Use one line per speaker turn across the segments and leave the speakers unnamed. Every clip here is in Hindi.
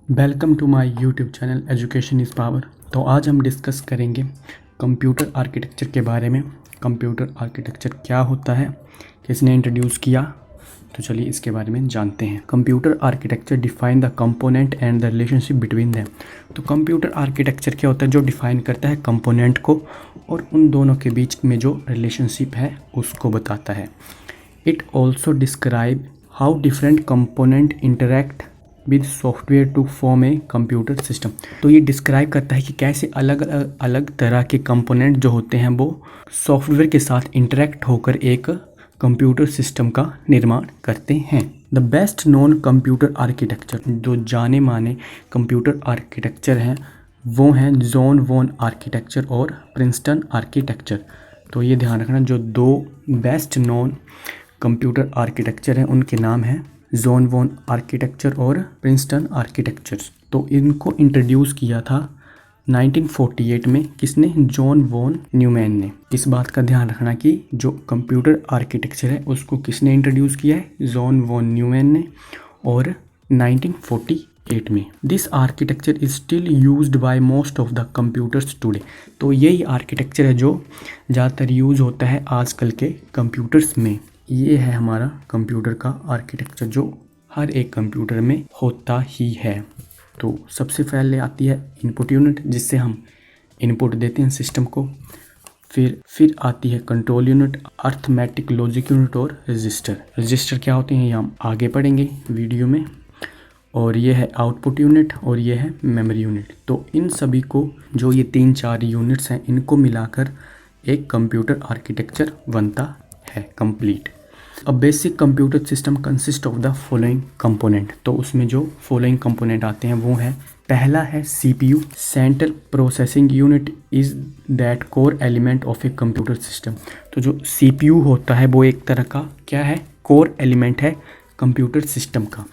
Welcome to my YouTube channel education is power. तो आज हम डिस्कस करेंगे कंप्यूटर आर्किटेक्चर के बारे में। कंप्यूटर आर्किटेक्चर क्या होता है, किसने इंट्रोड्यूस किया, तो चलिए इसके बारे में जानते हैं। Computer architecture define the component and the relationship between them. तो कंप्यूटर आर्किटेक्चर क्या होता है, जो डिफाइन करता है कंपोनेंट को और उन दोनों के बीच में जो रिलेशनशिप है उसको बताता है। It also describe how different component interact with software to form a computer system. तो ये डिस्क्राइब करता है कि कैसे अलग अलग तरह के कंपोनेंट जो होते हैं वो सॉफ्टवेयर के साथ इंटरेक्ट होकर एक कंप्यूटर सिस्टम का निर्माण करते हैं। The best known computer architecture, जो जाने माने कंप्यूटर आर्किटेक्चर हैं वो हैं जॉन वॉन आर्किटेक्चर और प्रिंसटन आर्किटेक्चर। तो ये ध्यान रखना, जो दो बेस्ट नोन कंप्यूटर आर्किटेक्चर हैं उनके नाम हैं जॉन वॉन आर्किटेक्चर और प्रिंसटन आर्किटेक्चर। तो इनको इंट्रोड्यूस किया था 1948 में। किसने? जॉन वॉन न्यूमैन ने। इस बात का ध्यान रखना कि जो कंप्यूटर आर्किटेक्चर है उसको किसने इंट्रोड्यूस किया है? जॉन वॉन न्यूमैन ने, और 1948 में। This architecture is still used by most of the computers today. तो यही आर्किटेक्चर है जो ज़्यादातर यूज होता है आजकल के कंप्यूटर्स में। ये है हमारा कंप्यूटर का आर्किटेक्चर जो हर एक कंप्यूटर में होता ही है। तो सबसे पहले आती है इनपुट यूनिट, जिससे हम इनपुट देते हैं सिस्टम को। फिर आती है control unit, arithmetic logic unit और रजिस्टर। रजिस्टर क्या होते हैं ये हम आगे पढ़ेंगे वीडियो में। और ये है आउटपुट यूनिट और ये है मेमोरी यूनिट। तो इन सभी को, जो ये 3-4 यूनिट्स हैं, इनको मिलाकर एक कंप्यूटर आर्किटेक्चर बनता है complete. A basic computer system consist of the following component. तो उसमें जो फॉलोइंग कंपोनेंट आते हैं वो है, पहला है CPU, central processing unit is that core element of A computer system. तो जो सीपीयू होता है वो एक तरह का क्या है? कोर एलिमेंट है कंप्यूटर सिस्टम का।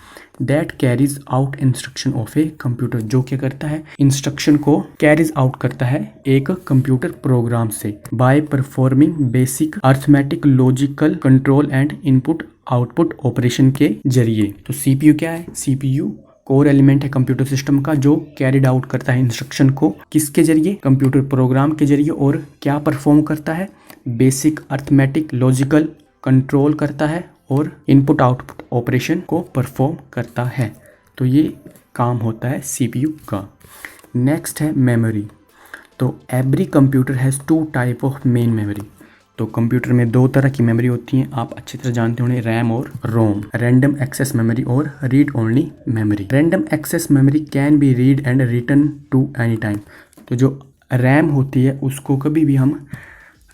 That carries out instruction of a computer, जो क्या करता है? इंस्ट्रक्शन को कैरीज आउट करता है एक कंप्यूटर प्रोग्राम से, by performing basic arithmetic logical control and input output operation के जरिए। तो सीपीयू क्या है? सीपीयू कोर एलिमेंट है कंप्यूटर सिस्टम का जो कैरिड आउट करता है इंस्ट्रक्शन को किसके जरिए? कंप्यूटर प्रोग्राम के जरिए। और क्या परफॉर्म करता है? बेसिक अर्थमेटिक लॉजिकल कंट्रोल करता है और इनपुट आउटपुट ऑपरेशन को परफॉर्म करता है। तो ये काम होता है सीपीयू का। नेक्स्ट है मेमोरी। तो every computer has 2 type of main memory. तो कंप्यूटर में 2 तरह की मेमोरी होती हैं, आप अच्छी तरह जानते होंगे, रैम और रोम। रैंडम एक्सेस मेमोरी और read only memory. Random access memory can be read and written to any time. तो जो रैम होती है उसको कभी भी हम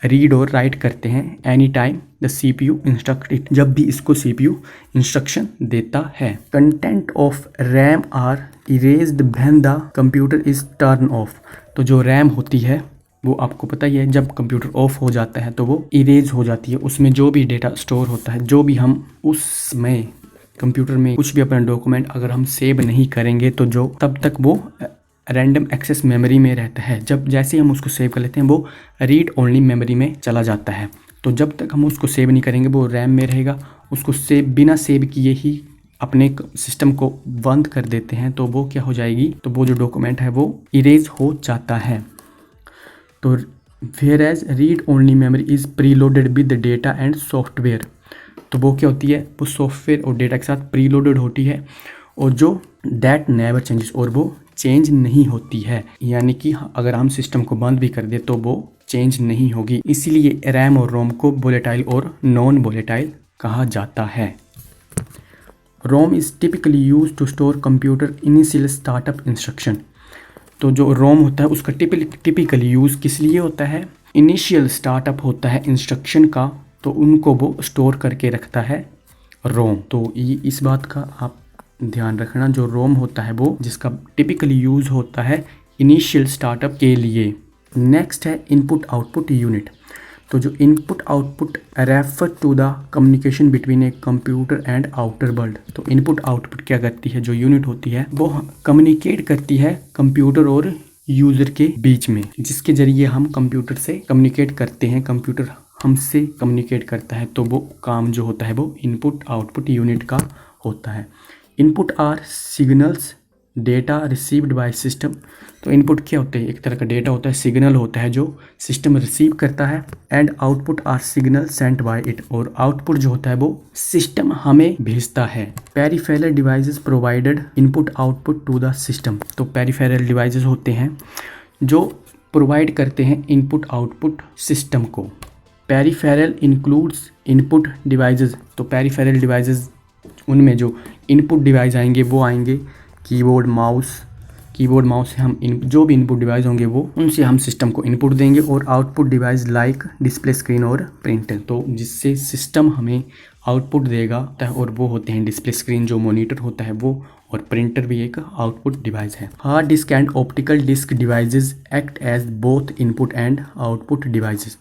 रीड और राइट करते हैं any time the CPU instruct it, जब भी इसको सीपीयू इंस्ट्रक्शन देता है। Content of RAM are erased when the computer is turn off. तो जो रैम होती है वो आपको पता ही है, जब कंप्यूटर ऑफ हो जाता है तो वो इरेज हो जाती है। उसमें जो भी डेटा स्टोर होता है, जो भी हम उसमें कंप्यूटर में कुछ भी अपना डॉक्यूमेंट अगर हम सेव नहीं करेंगे तो जो तब तक वो रैंडम एक्सेस मेमोरी में रहता है। जब जैसे हम उसको सेव कर लेते हैं वो रीड ओनली मेमोरी में चला जाता है। तो जब तक हम उसको सेव नहीं करेंगे वो रैम में रहेगा। उसको बिना सेव किए ही अपने सिस्टम को बंद कर देते हैं तो वो क्या हो जाएगी? तो वो जो डॉक्यूमेंट है वो इरेज हो जाता है। तो whereas read only memory is preloaded with data and software. तो वो क्या होती है? वो सॉफ्टवेयर और डेटा के साथ प्रीलोडेड होती है और जो दैट नेवर चेंजेस, और वो चेंज नहीं होती है। यानी कि अगर हम सिस्टम को बंद भी कर दे तो वो चेंज नहीं होगी। इसीलिए रैम और रोम को वोलेटाइल और नॉन वोलेटाइल कहा जाता है। ROM is typically used to store computer initial startup instruction. तो जो रोम होता है उसका टिपिकली यूज किस लिए होता है? इनिशियल स्टार्टअप होता है इंस्ट्रक्शन का, तो उनको वो स्टोर करके रखता है रोम। तो ये इस बात का आप ध्यान रखना, जो रोम होता है वो जिसका टिपिकली यूज होता है इनिशियल स्टार्टअप के लिए। नेक्स्ट है इनपुट आउटपुट यूनिट। तो जो input output refer to the communication between a computer and outer world. तो इनपुट आउटपुट क्या करती है? जो यूनिट होती है वो कम्युनिकेट करती है कंप्यूटर और यूजर के बीच में, जिसके जरिए हम कंप्यूटर से कम्युनिकेट करते हैं, कंप्यूटर हमसे कम्युनिकेट करता है। तो वो काम जो होता है वो इनपुट आउटपुट यूनिट का होता है। Input are signals data received by system. तो इनपुट क्या होते हैं, एक तरह का डेटा होता है, सिग्नल होता है जो सिस्टम रिसीव करता है। And output are signal sent by it, और आउटपुट जो होता है वो सिस्टम हमें भेजता है। Peripheral devices provided input output to the system. तो पेरिफेरल डिवाइसेस होते हैं जो प्रोवाइड करते हैं इनपुट आउटपुट सिस्टम को। Peripheral includes input devices. तो पेरिफेरल डिवाइसेस, उनमें जो इनपुट डिवाइस आएंगे वो आएंगे कीबोर्ड माउस से हम जो भी इनपुट डिवाइस होंगे वो उनसे हम सिस्टम को इनपुट देंगे। और output device like display screen और प्रिंटर, तो जिससे सिस्टम हमें आउटपुट देगा और वो होते हैं डिस्प्ले स्क्रीन जो मॉनिटर होता है वो, और प्रिंटर भी एक आउटपुट डिवाइस है। Hard disk and optical disk devices act as both input and output devices.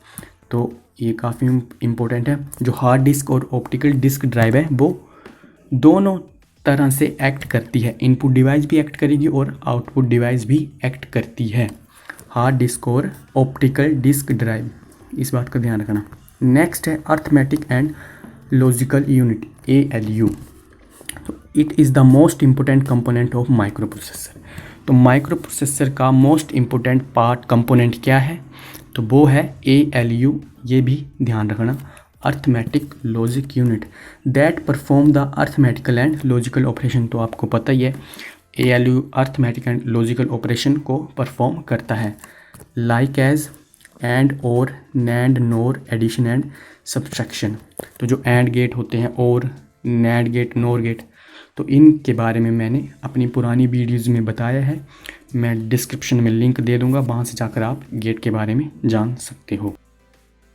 तो ये काफ़ी इम्पोर्टेंट है। जो हार्ड डिस्क और ऑप्टिकल डिस्क ड्राइव है वो दोनों तरह से एक्ट करती है, इनपुट डिवाइस भी एक्ट करेगी और आउटपुट डिवाइस भी एक्ट करती है, हार्ड डिस्क और ऑप्टिकल डिस्क ड्राइव, इस बात का ध्यान रखना। नेक्स्ट है arithmetic and logical unit, ALU। तो it is the most important component of micro processor. तो माइक्रो प्रोसेसर का मोस्ट इम्पोर्टेंट पार्ट कंपोनेंट क्या है, तो वो है ALU। ये भी ध्यान रखना, arithmetic logic unit that perform the arithmetical and logical operation. तो आपको पता ही है ALU arithmetic and logical operation को परफॉर्म करता है, like as and, or, nand, nor, addition and subtraction. तो जो एंड गेट होते हैं, और, नैंड गेट, नोर गेट, तो इनके बारे में मैंने अपनी पुरानी वीडियोज़ में बताया है, मैं डिस्क्रिप्शन में लिंक दे दूंगा, वहाँ से जाकर आप गेट के बारे में जान सकते हो।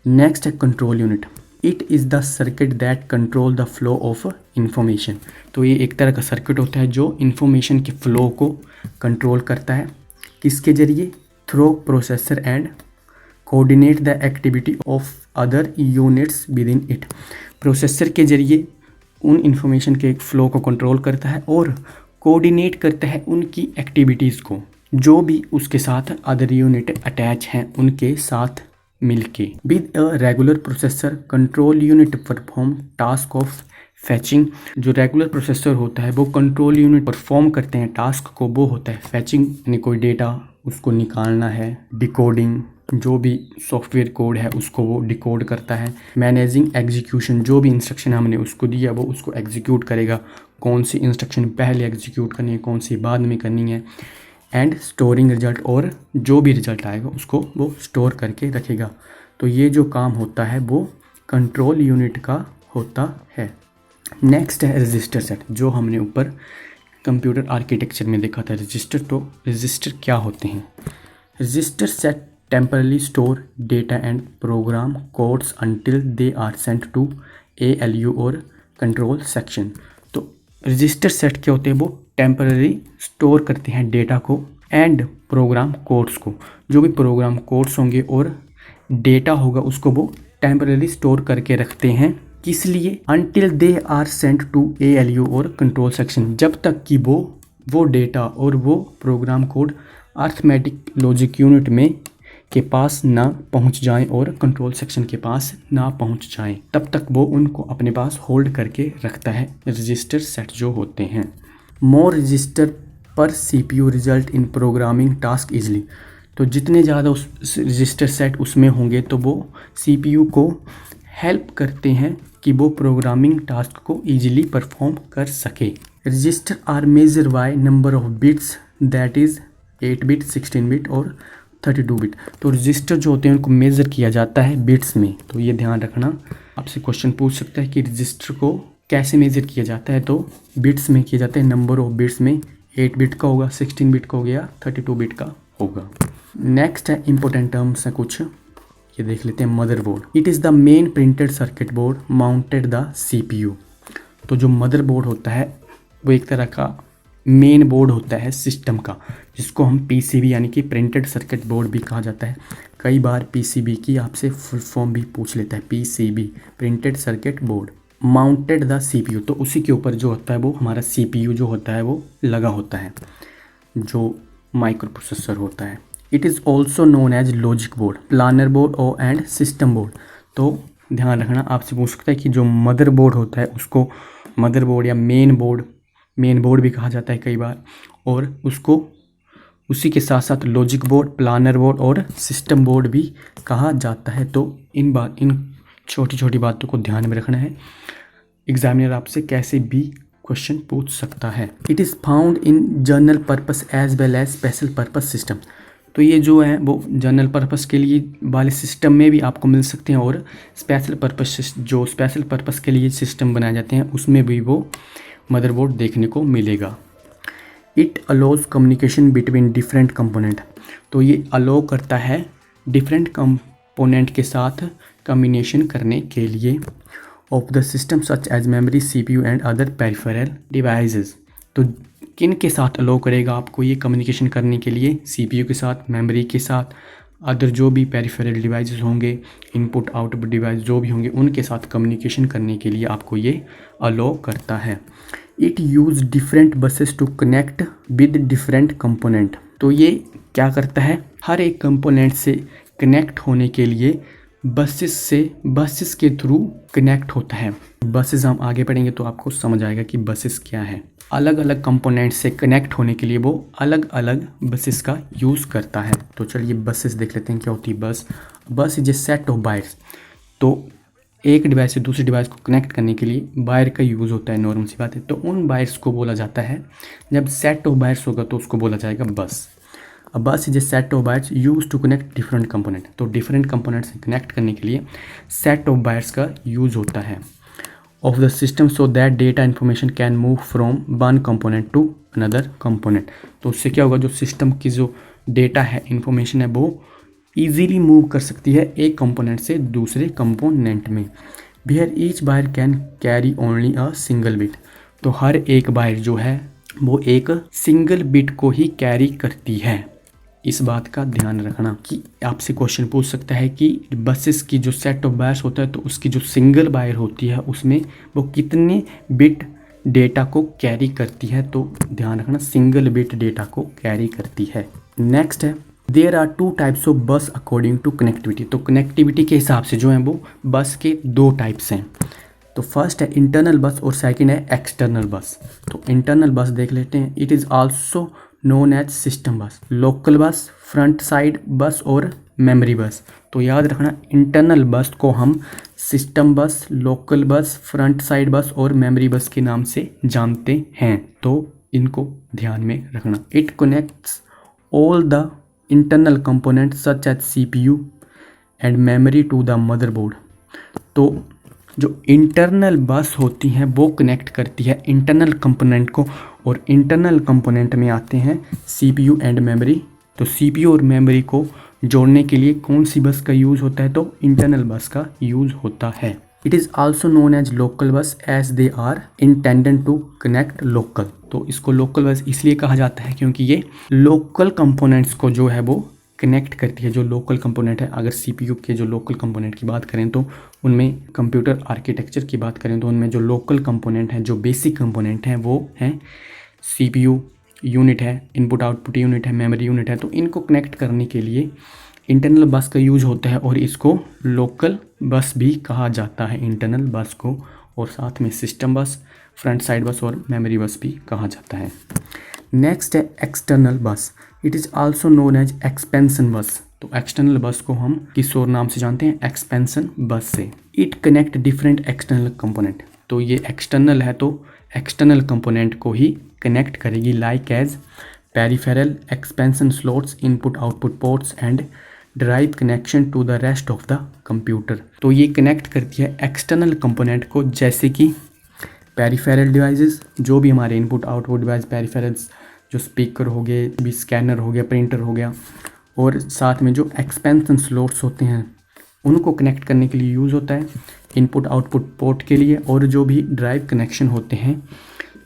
नेक्स्ट है control unit. It is the circuit that control the flow of information. तो ये एक तरह का सर्किट होता है जो इंफॉर्मेशन के फ्लो को कंट्रोल करता है, किसके जरिए, through processor and coordinate the activity of other units with in it. Processor के जरिए उन इंफॉर्मेशन के फ्लो को कंट्रोल करता है और कोऑर्डिनेट करता है उनकी एक्टिविटीज़ को, जो भी उसके साथ अदर यूनिट अटैच हैं उनके साथ मिलके। With a regular processor control unit perform task of फैचिंग। जो रेगुलर प्रोसेसर होता है वो कंट्रोल यूनिट परफॉर्म करते हैं टास्क को, वो होता है फैचिंग, यानी कोई डेटा उसको निकालना है, डिकोडिंग, जो भी सॉफ्टवेयर कोड है उसको वो डिकोड करता है, मैनेजिंग एग्जीक्यूशन, जो भी इंस्ट्रक्शन हमने उसको दिया वो उसको एग्जीक्यूट करेगा, कौन सी इंस्ट्रक्शन पहले एग्जीक्यूट करनी है, कौन सी बाद में करनी है, एंड स्टोरिंग रिजल्ट, और जो भी रिजल्ट आएगा उसको वो स्टोर करके रखेगा। तो ये जो काम होता है वो कंट्रोल यूनिट का होता है। नेक्स्ट है रजिस्टर सेट, जो हमने ऊपर कंप्यूटर आर्किटेक्चर में देखा था रजिस्टर। तो रजिस्टर क्या होते हैं, register set temporarily store data and program codes until they are sent to ALU और कंट्रोल सेक्शन। तो रजिस्टर सेट क्या होते हैं, वो टेम्पररी स्टोर करते हैं डेटा को एंड प्रोग्राम कोड्स को, जो भी प्रोग्राम कोड्स होंगे और डेटा होगा उसको वो टेम्पररी स्टोर करके रखते हैं, किस लिए, until they are sent to ALU और कंट्रोल सेक्शन, जब तक कि वो डेटा और वो program code arithmetic logic unit में के पास ना पहुंच जाएं और कंट्रोल सेक्शन के पास ना पहुंच जाएं, तब तक वो उनको अपने पास होल्ड करके रखता है रजिस्टर सेट जो होते हैं। मोर रजिस्टर पर CPU result in programming task easily. तो जितने ज़्यादा उस रजिस्टर सेट उसमें होंगे तो वो CPU को हेल्प करते हैं कि वो प्रोग्रामिंग टास्क को ईजिली परफॉर्म कर सके। Register are measure by number of bits, that is 8 bit, 16 bit और 32 बिट। तो रजिस्टर जो होते हैं उनको मेज़र किया जाता है बिट्स में। तो ये ध्यान रखना, आपसे क्वेश्चन पूछ सकता है कि रजिस्टर को कैसे मेज़र किया जाता है, तो बिट्स में किया जाता है, नंबर ऑफ बिट्स में 8 बिट का होगा, 16 बिट का हो गया, 32 बिट का होगा। नेक्स्ट है इंपॉर्टेंट टर्म्स है कुछ, ये देख लेते हैं। Motherboard, it is the main printed circuit board mounted the CPU। तो जो मदरबोर्ड होता है वो एक तरह का मेन बोर्ड होता है सिस्टम का, जिसको हम PCB यानी कि प्रिंटेड सर्किट बोर्ड भी कहा जाता है। कई बार PCB की आपसे फुल फॉर्म भी पूछ लेता है, PCB printed circuit board mounted the CPU। तो उसी के ऊपर जो होता है वो हमारा CPU जो होता है वो लगा होता है, जो माइक्रो प्रोसेसर होता है। It is also known as logic board, planar board और एंड सिस्टम बोर्ड। तो ध्यान रखना, आपसे पूछ सकता है कि जो मदर बोर्ड होता है उसको मदर बोर्ड या मेन बोर्ड मेन बोर्ड भी कहा जाता है कई बार, और उसको उसी के साथ साथ लॉजिक बोर्ड, प्लानर बोर्ड और सिस्टम बोर्ड भी कहा जाता है। तो इन छोटी छोटी बातों को ध्यान में रखना है, एग्जामिनर आपसे कैसे भी क्वेश्चन पूछ सकता है। It is found in general purpose as well as special purpose system. तो ये जो है वो जनरल पर्पस के लिए वाले सिस्टम में भी आपको मिल सकते हैं, और स्पेशल पर्पस के लिए सिस्टम बनाए जाते हैं उसमें भी वो मदरबोर्ड देखने को मिलेगा। It allows communication between different component. तो ये अलो करता है डिफरेंट कंपोनेंट के साथ कम्युनिकेशन करने के लिए of the system such as memory, CPU and other peripheral devices. तो किन के साथ अलो करेगा आपको ये कम्युनिकेशन करने के लिए? CPU के साथ, मेमोरी के साथ, अदर जो भी पेरिफेरल डिवाइसेस होंगे, इनपुट आउटपुट डिवाइस जो भी होंगे, उनके साथ कम्युनिकेशन करने के लिए आपको ये अलो करता है। It use different buses to connect with different component. तो ये क्या करता है? हर एक कंपोनेंट से कनेक्ट होने के लिए बसेस के थ्रू कनेक्ट होता है। बसेस हम आगे पढ़ेंगे तो आपको समझ आएगा कि बसेस क्या है। अलग अलग कंपोनेंट से कनेक्ट होने के लिए वो अलग अलग बसेस का यूज़ करता है। तो चलिए बसेस देख लेते हैं क्या होती है बस is a set of wires. तो एक डिवाइस से दूसरी डिवाइस को कनेक्ट करने के लिए वायर का यूज़ होता है, नॉर्मल सी बात है। तो उन वायर्स को बोला जाता है, जब सेट ऑफ वायर्स होगा तो उसको बोला जाएगा बस। A bus is a set of wires used to connect different component। तो डिफरेंट कंपोनेंट से कनेक्ट करने के लिए सेट ऑफ वायर्स का यूज़ होता है of the system so that data information can move from one component to another component. तो उससे क्या होगा, जो सिस्टम की जो डेटा है, इंफॉर्मेशन है, वो ईजीली मूव कर सकती है एक कंपोनेंट से दूसरे कंपोनेंट में। Where each wire can carry only a single bit. तो हर एक वायर जो है वो एक सिंगल बिट को ही कैरी करती है। इस बात का ध्यान रखना कि आपसे क्वेश्चन पूछ सकता है कि बसेस की जो सेट ऑफ वायर्स होता है तो उसकी जो सिंगल वायर होती है उसमें वो कितने बिट डेटा को कैरी करती है। तो ध्यान रखना, सिंगल बिट डेटा को कैरी करती है। नेक्स्ट है, there are two types of bus according to connectivity. तो कनेक्टिविटी के हिसाब से जो है वो बस के दो टाइप्स हैं। तो फर्स्ट है इंटरनल बस और सेकंड है एक्सटर्नल बस। तो इंटरनल बस देख लेते हैं। It is also known as system bus, local bus, front side bus और मेमोरी बस। तो याद रखना, इंटरनल बस को हम system bus, local bus, front side bus और मेमोरी बस के नाम से जानते हैं। तो इनको ध्यान में रखना। It connects all the internal component such as CPU and memory to the motherboard. तो जो इंटरनल बस होती हैं वो कनेक्ट करती है इंटरनल कंपोनेंट को, और इंटरनल कंपोनेंट में आते हैं CPU एंड मेमोरी। तो CPU और मेमोरी को जोड़ने के लिए कौन सी बस का यूज़ होता है? तो इंटरनल बस का यूज़ होता है। It is also known as local bus as they are intended to connect local. तो इसको लोकल बस इसलिए कहा जाता है क्योंकि ये लोकल कंपोनेंट्स को जो है वो कनेक्ट करती है। जो लोकल कंपोनेंट है, अगर CPU के जो लोकल कंपोनेंट की बात करें तो उनमें, कंप्यूटर आर्किटेक्चर की बात करें तो उनमें जो लोकल कंपोनेंट हैं, जो बेसिक कंपोनेंट हैं, वो हैं CPU यूनिट है, इनपुट आउटपुट यूनिट है, मेमोरी यूनिट है। तो इनको कनेक्ट करने के लिए इंटरनल बस का यूज होता है, और इसको लोकल बस भी कहा जाता है इंटरनल बस को, और साथ में सिस्टम बस, फ्रंट साइड बस और मेमोरी बस भी कहा जाता है। नेक्स्ट है external bus. It is also known as expansion bus. तो एक्सटर्नल बस को हम किस और नाम से जानते हैं? एक्सपेंशन बस से। It connect different external component. तो ये एक्सटर्नल है तो एक्सटर्नल कंपोनेंट को ही कनेक्ट करेगी, like as peripheral, expansion slots, input output ports and drive connection to the rest of the computer. तो ये कनेक्ट करती है एक्सटर्नल कंपोनेंट को, जैसे कि पेरिफेरल डिवाइसेस, जो भी हमारे इनपुट आउटपुट डिवाइस पेरिफेरल्स, जो स्पीकर हो गए, भी स्कैनर हो गया, प्रिंटर हो गया, और साथ में जो एक्सपेंशन स्लॉट्स होते हैं उनको कनेक्ट करने के लिए यूज़ होता है, इनपुट आउटपुट पोर्ट के लिए, और जो भी ड्राइव कनेक्शन होते हैं,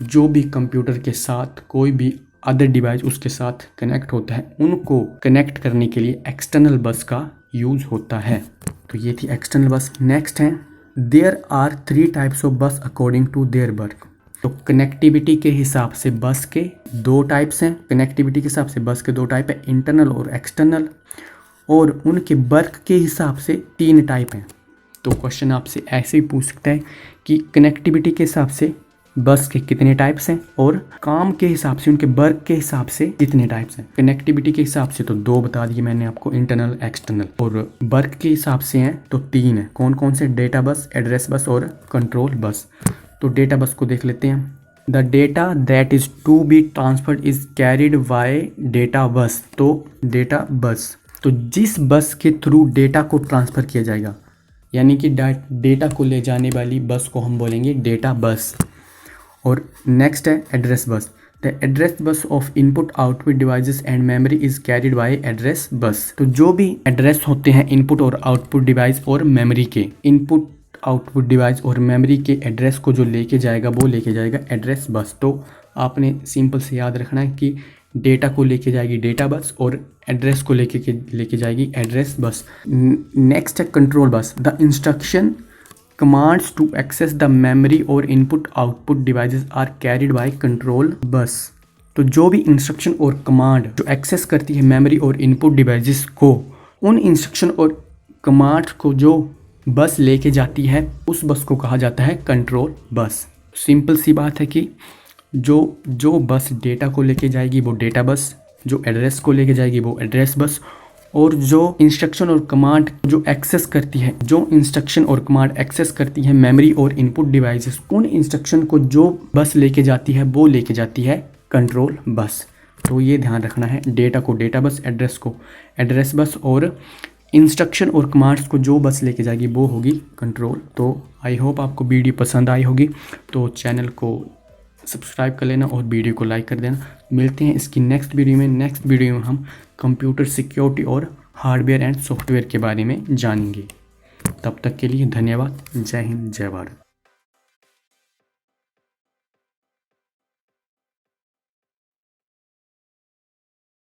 जो भी कंप्यूटर के साथ कोई भी अदर डिवाइस उसके साथ कनेक्ट होता है, उनको कनेक्ट करने के लिए एक्सटर्नल बस का यूज़ होता है। तो ये थी एक्सटर्नल बस। नेक्स्ट है, there are 3 types of bus according to their work. तो कनेक्टिविटी के हिसाब से बस के 2 टाइप्स हैं। कनेक्टिविटी के हिसाब से बस के 2 टाइप है, इंटरनल और एक्सटर्नल, और उनके वर्क के हिसाब से 3 टाइप हैं। तो क्वेश्चन आपसे ऐसे ही पूछ सकता है कि कनेक्टिविटी के हिसाब से बस के कितने टाइप्स हैं और काम के हिसाब से, उनके वर्क के हिसाब से कितने टाइप्स हैं। कनेक्टिविटी के हिसाब से तो 2 बता दिए मैंने आपको, इंटरनल एक्सटर्नल, और वर्क के हिसाब से हैं तो 3 है। कौन कौन से? डेटा बस, एड्रेस बस और कंट्रोल बस। तो डेटा बस को देख लेते हैं। The data that is to be transferred is carried by data bus. तो डेटा बस, तो जिस बस के थ्रू डेटा को ट्रांसफ़र किया जाएगा, यानी कि डेटा को ले जाने वाली बस को हम बोलेंगे डेटा बस। और नेक्स्ट है address bus. The address bus of input output devices and memory is carried bye address bus. तो जो भी एड्रेस होते हैं इनपुट और आउटपुट डिवाइस और मेमोरी के, इनपुट आउटपुट डिवाइस और मेमोरी के एड्रेस को जो लेके जाएगा वो लेके जाएगा एड्रेस बस। तो आपने सिंपल से याद रखना है कि डेटा को लेके जाएगी डेटा बस और एड्रेस को लेके जाएगी एड्रेस बस। नेक्स्ट है control bus. The instruction commands to access the memory और input output devices are carried by control bus. तो जो भी इंस्ट्रक्शन और कमांड जो एक्सेस करती है मेमोरी और इनपुट डिवाइसेस को, उन इंस्ट्रक्शन और कमांड को जो बस लेके जाती है उस बस को कहा जाता है कंट्रोल बस। सिंपल सी बात है कि जो बस डेटा को लेके जाएगी वो डेटा बस, जो एड्रेस को लेके जाएगी वो एड्रेस बस, और जो इंस्ट्रक्शन और कमांड जो एक्सेस करती है, जो इंस्ट्रक्शन और कमांड एक्सेस करती है मेमोरी और इनपुट डिवाइसेस, उन इंस्ट्रक्शन को जो बस लेके जाती है वो लेके जाती है कंट्रोल बस। तो ये ध्यान रखना है, डेटा को डेटा बस, एड्रेस को एड्रेस बस, और इंस्ट्रक्शन और कमांड्स को जो बस लेके जाएगी वो होगी कंट्रोल। तो आई होप आपको वीडियो पसंद आई होगी, तो चैनल को सब्सक्राइब कर लेना और वीडियो को लाइक कर देना। मिलते हैं इसकी नेक्स्ट वीडियो में। नेक्स्ट वीडियो में हम कंप्यूटर सिक्योरिटी और हार्डवेयर एंड सॉफ्टवेयर के बारे में जानेंगे। तब तक के लिए धन्यवाद। जय हिंद, जय भारत।